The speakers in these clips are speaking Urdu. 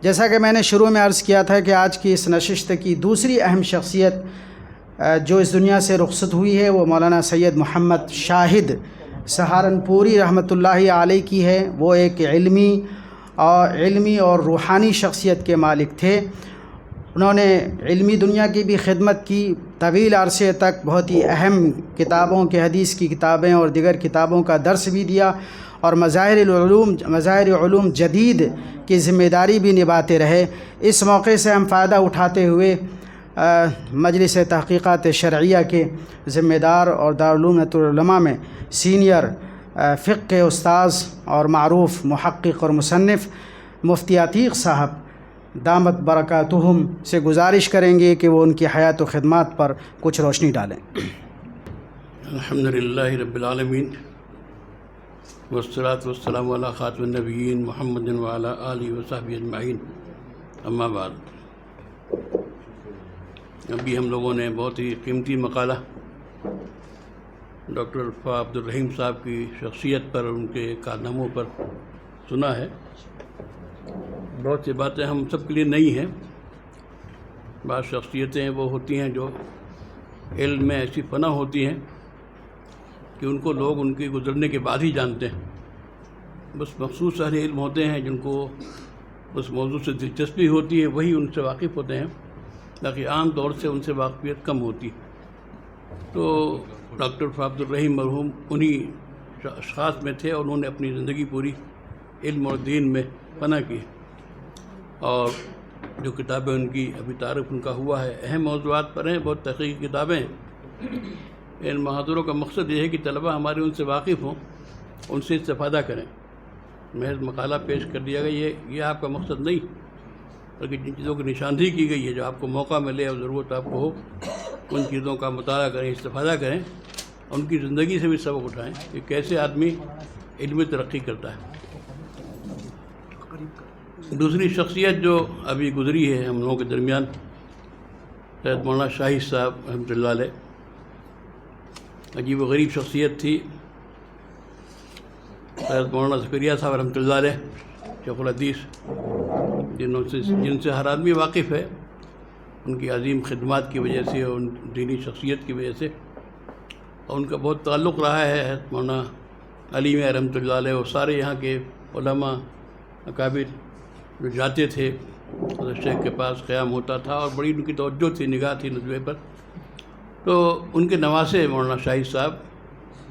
جیسا کہ میں نے شروع میں عرض کیا تھا کہ آج کی اس نشست کی دوسری اہم شخصیت جو اس دنیا سے رخصت ہوئی ہے وہ مولانا سید محمد شاہد سہارنپوری رحمۃ اللہ علیہ کی ہے۔ وہ ایک علمی اور روحانی شخصیت کے مالک تھے۔ انہوں نے علمی دنیا کی بھی خدمت کی، طویل عرصے تک بہت ہی اہم کتابوں کے حدیث کی کتابیں اور دیگر کتابوں کا درس بھی دیا، اور مظاہر علوم جدید کی ذمہ داری بھی نبھاتے رہے۔ اس موقع سے ہم فائدہ اٹھاتے ہوئے مجلس تحقیقات شرعیہ کے ذمہ دار اور دارالعلوم ندوۃ العلماء میں سینئر فقہ کے استاذ اور معروف محقق اور مصنف مفتی عتیق صاحب دامت برکاتہم سے گزارش کریں گے کہ وہ ان کی حیات و خدمات پر کچھ روشنی ڈالیں۔ الحمدللہ رب العالمین والصلاة والسلام علی خاتم النبیین محمد وعلی آلہ وصحبہ اجمعین، اما بعد۔ ابھی ہم لوگوں نے بہت ہی قیمتی مقالہ ڈاکٹر فا عبدالرحیم صاحب کی شخصیت پر، ان کے کارناموں پر سنا ہے۔ بہت سی باتیں ہم سب کے لیے نئی ہیں۔ بعض شخصیتیں وہ ہوتی ہیں جو علم میں ایسی فنا ہوتی ہیں کہ ان کو لوگ ان کے گزرنے کے بعد ہی جانتے ہیں۔ بس مخصوص اہل علم ہوتے ہیں جن کو اس موضوع سے دلچسپی ہوتی ہے، وہی ان سے واقف ہوتے ہیں، تاکہ عام طور سے ان سے واقفیت کم ہوتی۔ تو ڈاکٹر فا عبدالرحیم مرحوم انہی اشخاص میں تھے، اور انہوں نے اپنی زندگی پوری علم اور دین میں فنا کی، اور جو کتابیں ان کی ابھی تعارف ان کا ہوا ہے اہم موضوعات پر ہیں، بہت تحقیقی کتابیں ہیں۔ ان محاضروں کا مقصد یہ ہے کہ طلبہ ہمارے ان سے واقف ہوں، ان سے استفادہ کریں۔ محض مقالہ پیش کر دیا گیا یہ آپ کا مقصد نہیں، بلکہ جن چیزوں کی نشاندہی کی گئی ہے، جو آپ کو موقع ملے اور ضرورت آپ کو ہو، ان چیزوں کا مطالعہ کریں، استفادہ کریں، ان کی زندگی سے بھی سبق اٹھائیں کہ کیسے آدمی علمی ترقی کرتا ہے۔ دوسری شخصیت جو ابھی گزری ہے ہم لوگوں کے درمیان، سید مولانا شاہد صاحب رحمۃ اللہ علیہ، عجیب و غریب شخصیت تھی۔ سید مولانا زکریا صاحب رحمۃ اللہ علیہ شیخ الحدیث، جن سے ہر آدمی واقف ہے، ان کی عظیم خدمات کی وجہ سے اور ان دینی شخصیت کی وجہ سے، اور ان کا بہت تعلق رہا ہے مولانا علی میں رحمۃ اللہ علیہ، اور سارے یہاں کے علماء اکابر جو جاتے تھے حضرت شیخ کے پاس قیام ہوتا تھا، اور بڑی ان کی توجہ تھی، نگاہ تھی ندوے پر۔ تو ان کے نواسے مولانا شاہد صاحب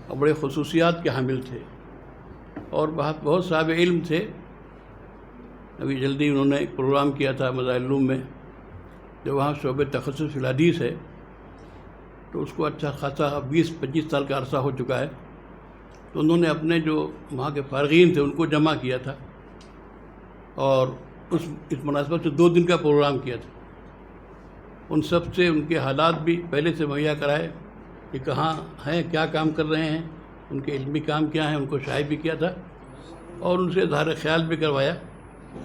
اور بڑے خصوصیات کے حامل تھے، اور بہت صاحب علم تھے۔ ابھی جلدی انہوں نے ایک پروگرام کیا تھا مظاہر علوم میں، جو وہاں شعبہ تخصص فی الحدیث ہے، تو اس کو اچھا خاصا 20-25 سال کا عرصہ ہو چکا ہے۔ تو انہوں نے اپنے جو وہاں کے فارغین تھے ان کو جمع کیا تھا، اور اس مناسبت سے 2 دن کا پروگرام کیا تھا۔ ان سب سے ان کے حالات بھی پہلے سے مہیا کرائے کہ کہاں ہیں، کیا کام کر رہے ہیں، ان کے علمی کام کیا ہیں، ان کو شائع بھی کیا تھا، اور ان سے اظہار خیال بھی کروایا،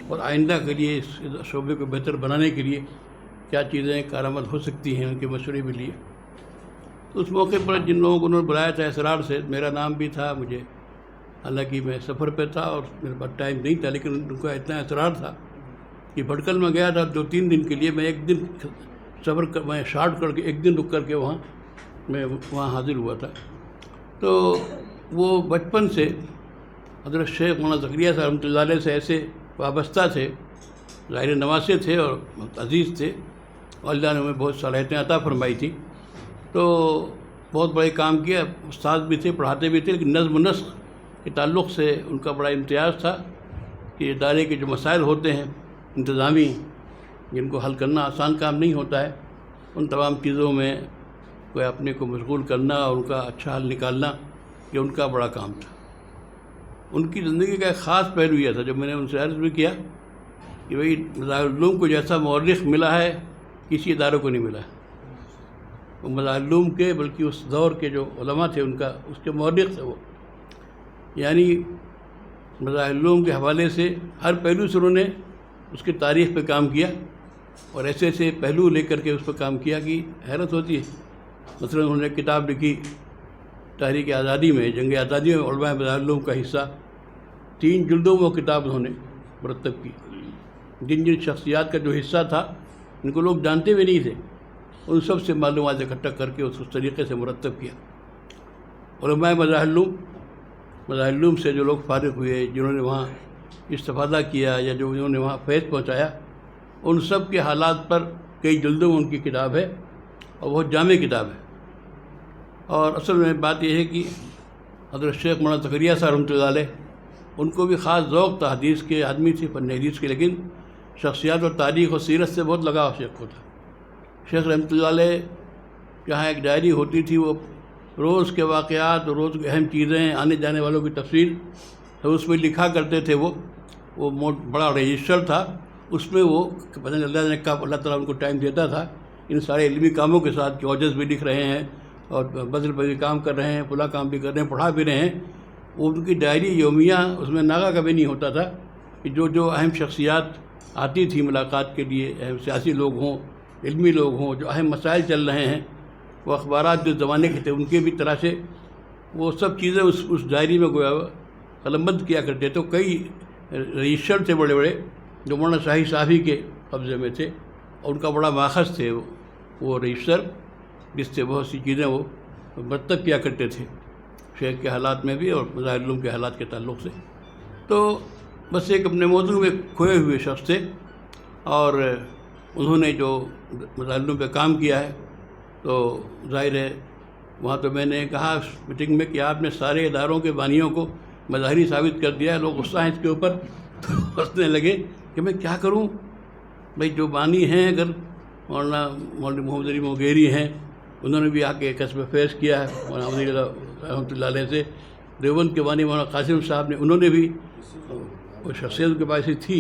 اور آئندہ کے لیے اس شعبے کو بہتر بنانے کے لیے کیا چیزیں کارآمد ہو سکتی ہیں ان کے مشورے بھی لیے۔ تو اس موقع پر جن لوگوں کو انہوں نے بلایا تھا اسرار سے، میرا نام بھی تھا، مجھے حالانکہ میں سفر پہ تھا اور میرے پاس ٹائم نہیں تھا، لیکن ان کا اتنا اصرار تھا کہ بھٹکل میں گیا تھا 2-3 دن کے لیے۔ میں ایک دن سفر میں شارٹ کر کے 1 دن رک کر کے وہاں حاضر ہوا تھا۔ تو وہ بچپن سے حضرت شیخ مولانا زکریا صاحب رحمۃ اللہ علیہ سے ایسے وابستہ تھے، ظاہر نواسے تھے اور بہت عزیز تھے، اور اللہ نے انہیں بہت صلاحیتیں عطا فرمائی تھی۔ تو بہت بڑے کام کیا، استاد بھی تھے، پڑھاتے بھی تھے، لیکن نظم و نسق کے تعلق سے ان کا بڑا امتیاز تھا کہ ادارے کے جو مسائل ہوتے ہیں انتظامی، جن کو حل کرنا آسان کام نہیں ہوتا ہے، ان تمام چیزوں میں کوئی اپنے کو مشغول کرنا اور ان کا اچھا حل نکالنا، یہ ان کا بڑا کام تھا۔ ان کی زندگی کا ایک خاص پہلو یہ تھا، جب میں نے ان سے عرض بھی کیا کہ بھئی مظاہر العلوم کو جیسا مورخ ملا ہے کسی ادارے کو نہیں ملا ہے۔ وہ مظاہر العلوم کے بلکہ اس دور کے جو علماء تھے ان کا اس کے مورخ تھے وہ، یعنی مظاہر العلوم کے حوالے سے ہر پہلو سے انہوں نے اس کی تاریخ پہ کام کیا، اور ایسے ایسے پہلو لے کر کے اس پہ کام کیا کہ حیرت ہوتی ہے۔ مثلا انہوں نے کتاب لکھی تحریک آزادی میں، جنگ آزادی میں علماء مظاہر العلوم کا حصہ، 3 جلدوں میں وہ کتاب انہوں نے مرتب کی، جن جن شخصیات کا جو حصہ تھا ان کو لوگ جانتے بھی نہیں تھے، ان سب سے معلومات اکٹھا کر کے اس طریقے سے مرتب کیا۔ علماء مظاہر العلوم سے جو لوگ فارغ ہوئے، جنہوں نے وہاں استفادہ کیا یا جو انہوں نے وہاں فیض پہنچایا، ان سب کے حالات پر کئی جلدوں میں ان کی کتاب ہے اور بہت جامع کتاب ہے۔ اور اصل میں بات یہ ہے کہ حضرت شیخ مولانا زکریا صاحب رحمۃ اللہ علیہ، ان کو بھی خاص ذوق تھا، حدیث کے آدمی تھے، فن حدیث کے، لیکن شخصیات اور تاریخ اور سیرت سے بہت لگاؤ شیخ کو تھا۔ شیخ رحمۃ اللہ علیہ جہاں ایک ڈائری ہوتی تھی، وہ روز کے واقعات اور روز کی اہم چیزیں، آنے جانے والوں کی تفصیل تو اس میں لکھا کرتے تھے۔ وہ بڑا رجسٹر تھا، اس میں وہ پتہ نہیں اللہ تعالیٰ ان کو ٹائم دیتا تھا، ان سارے علمی کاموں کے ساتھ کہ اوجز بھی لکھ رہے ہیں اور بدل بھی کام کر رہے ہیں، فلاں کام بھی کر رہے ہیں، پڑھا بھی رہے ہیں۔ وہ ان کی ڈائری یومیہ، اس میں ناغہ کبھی نہیں ہوتا تھا کہ جو اہم شخصیات آتی تھی ملاقات کے لیے، اہم سیاسی لوگ ہوں، علمی لوگ ہوں، جو اہم مسائل چل رہے ہیں، وہ اخبارات جو زمانے کے تھے ان کے بھی طرح سے وہ سب چیزیں اس ڈائری میں گویا قلم بند کیا کرتے۔ تو کئی رجسٹر تھے بڑے بڑے جو مولانا شاہی صافی کے قبضے میں تھے، اور ان کا بڑا ماخذ تھے وہ رجسٹر، جس سے بہت سی چیزیں وہ مرتب کیا کرتے تھے شیخ کے حالات میں بھی اور مظاہر العلوم کے حالات کے تعلق سے۔ تو بس ایک اپنے موضوع میں کھوئے ہوئے شخص تھے، اور انہوں نے جو مظاہر العلوم پہ کام کیا ہے، تو ظاہر ہے وہاں تو میں نے کہا اس میٹنگ میں کہ آپ نے سارے اداروں کے بانیوں کو مظاہری ثابت کر دیا ہے، لوگ غصہ ہیں اس کے اوپر، تو ہنسنے لگے کہ میں کیا کروں بھائی، جو بانی ہیں اگر مولانا محمد علی موغیری ہیں، انہوں نے بھی آ کے کسب فیض کیا ہے مولانا محمد علی رحمۃ اللہ علیہ سے، دیوبند کے بانی مولانا قاسم صاحب نے، انہوں نے بھی، وہ شخصیت ان کے پاس ہی تھی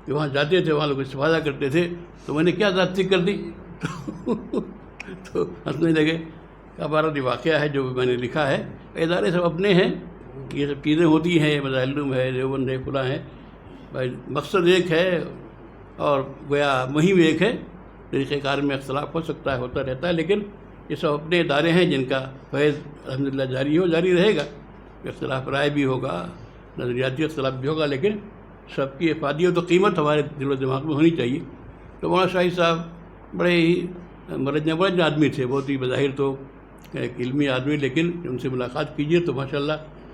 کہ وہاں جاتے تھے، وہاں لوگ استفادہ کرتے تھے، تو میں نے کیا زیادتی کر دی تو ہنسنے لگے۔ ہمارا یہ واقعہ ہے جو میں نے لکھا ہے، ادارے سب اپنے ہیں، یہ سب چیزیں ہوتی ہیں، مظاہر العلوم ہے، دیوبند ہے، فلاں ہے، بھائی مقصد ایک ہے اور گویا مہم ایک ہے، طریقہ کار میں اختلاف ہو سکتا ہے، ہوتا رہتا ہے، لیکن یہ سب اپنے ادارے ہیں جن کا فیض الحمدللہ جاری رہے گا۔ اختلاف رائے بھی ہوگا، نظریاتی اختلاف بھی ہوگا، لیکن سب کی افادیت و قیمت ہمارے دل و دماغ میں ہونی چاہیے۔ تو مولانا شاہی صاحب بڑے ہی مرجع آدمی تھے، بہت ہی بظاہر تو ایک علمی آدمی، لیکن ان سے ملاقات کیجیے تو ماشاءاللہ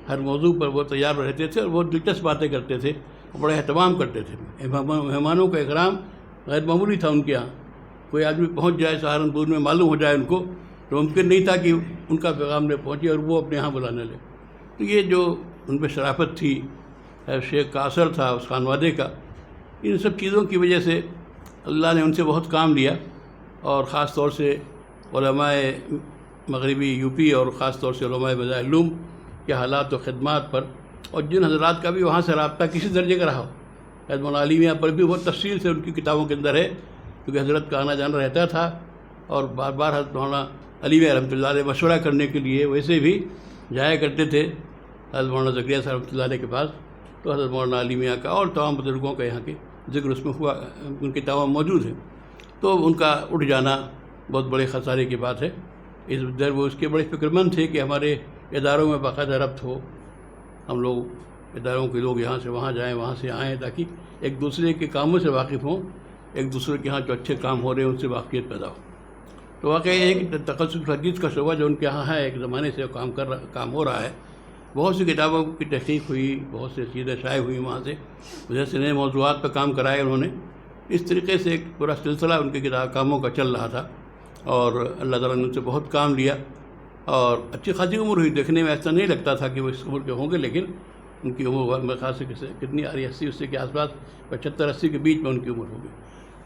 ہر موضوع پر وہ تیار رہتے تھے اور بہت دلچسپ باتیں کرتے تھے، بڑے اہتمام کرتے تھے۔ مہمانوں کا اکرام غیر معمولی تھا ان کے ہاں۔ کوئی آدمی پہنچ جائے سہارنپور میں، معلوم ہو جائے ان کو، تو ممکن نہیں تھا کہ ان کا پیغام نہ پہنچے اور وہ اپنے ہاں بلانے لے۔ تو یہ جو ان پہ شرافت تھی، شیخ کا اثر تھا اس خانوادے کا، ان سب چیزوں کی وجہ سے اللہ نے ان سے بہت کام لیا، اور خاص طور سے علماء مغربی یو پی اور خاص طور سے علماء مظاہر العلوم کے حالات و خدمات پر، اور جن حضرات کا بھی وہاں سے رابطہ کسی درجے کا رہا ہو، حضرت مولانا علی میاں پر بھی بہت تفصیل سے ان کی کتابوں کے اندر ہے، کیونکہ حضرت کا آنا جانا رہتا تھا، اور بار بار حضرت مولانا علی میاں رحمۃ اللہ علیہ مشورہ کرنے کے لیے ویسے بھی جایا کرتے تھے حضرت مولانا زکریا صاحب رحمۃ اللہ علیہ کے پاس۔ تو حضرت مولانا علی میاں کا اور تمام بزرگوں کا یہاں کے ذکر اس میں ہوا، ان کی کتابیں موجود ہیں۔ تو ان کا اٹھ جانا بہت بڑے خسارے کی بات ہے۔ اس در وہ اس کے بڑے فکر مند تھے کہ ہمارے اداروں میں باقاعدہ ربط ہو، ہم لوگ اداروں کے لوگ یہاں سے وہاں جائیں، وہاں سے آئیں، تاکہ ایک دوسرے کے کاموں سے واقف ہوں، ایک دوسرے کے ہاں جو اچھے کام ہو رہے ہیں ان سے واقفیت پیدا ہو۔ تو واقعی ایک تخصص حدیث کا شعبہ جو ان کے یہاں ہے، ایک زمانے سے کام ہو رہا ہے، بہت سی کتابوں کی تحقیق ہوئی، بہت سی چیزیں شائع ہوئی وہاں سے، جیسے نئے موضوعات پر کام کرائے انہوں نے۔ اس طریقے سے ایک پورا سلسلہ ان کے کاموں کا چل رہا تھا، اور اللہ تعالیٰ نے ان سے بہت کام لیا، اور اچھی خاصی عمر ہوئی۔ دیکھنے میں ایسا نہیں لگتا تھا کہ وہ اس عمر کے ہوں گے، لیکن ان کی عمر میرے خیال سے کتنی آ رہی 80 کے آس پاس، 75-80 کے بیچ میں ان کی عمر ہوگی۔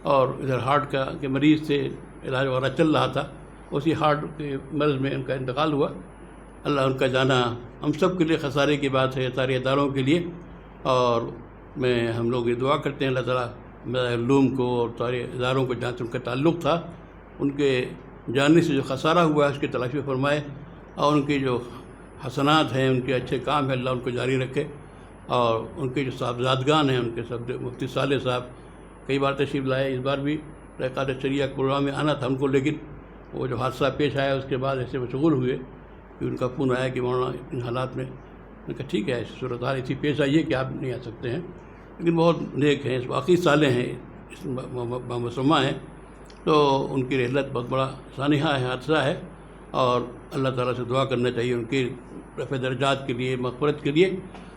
اور ادھر ہارٹ کے مریض تھے، علاج وغیرہ چل رہا تھا، اسی ہارٹ کے مرض میں ان کا انتقال ہوا۔ اللہ ان کا جانا ہم سب کے لیے خسارے کی بات ہے، سارے اداروں کے لیے، اور ہم لوگ یہ دعا کرتے ہیں اللہ تعالیٰ مظاہر العلوم کو اور سارے اداروں کو جہاں سے ان کا تعلق تھا، ان کے جاننے سے جو خسارہ ہوا ہے اس کی تلافی فرمائے، اور ان کی جو حسنات ہیں، ان کے اچھے کام ہیں، اللہ ان کو جاری رکھے، اور ان کے جو صاحبزادگان ہیں، ان کے سب مفتی صالح صاحب کئی بار تشریف لائے، اس بار بھی رحقات شریعہ پروگرام میں آنا تھا ان کو، لیکن وہ جو حادثہ پیش آیا اس کے بعد ایسے مشغول ہوئے کہ ان کا فون آیا کہ مولانا ان حالات میں، ان کا ٹھیک ہے، صورتحال ایسی پیش آئی ہے کہ آپ نہیں آ سکتے ہیں۔ لیکن بہت نیک ہیں، واقعی صالح ہیں، مسلمہ ہیں، تو ان کی رحلت بہت بڑا سانحہ ہے، حادثہ ہے، اور اللہ تعالیٰ سے دعا کرنا چاہیے ان کی رفع درجات کے لیے، مغفرت کے لیے،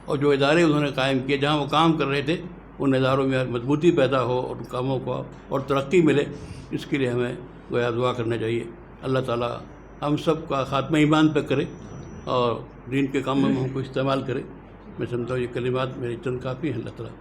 اور جو ادارے انہوں نے قائم کیے جہاں وہ کام کر رہے تھے ان اداروں میں مضبوطی پیدا ہو اور ان کاموں کو اور ترقی ملے، اس کے لیے ہمیں گویا دعا کرنا چاہیے۔ اللہ تعالیٰ ہم سب کا خاتمہ ایمان پہ کرے اور دین کے کاموں میں ہم کو استعمال کرے۔ میں سمجھتا ہوں یہ کلمات میری چند کافی ہیں۔ اللہ تعالیٰ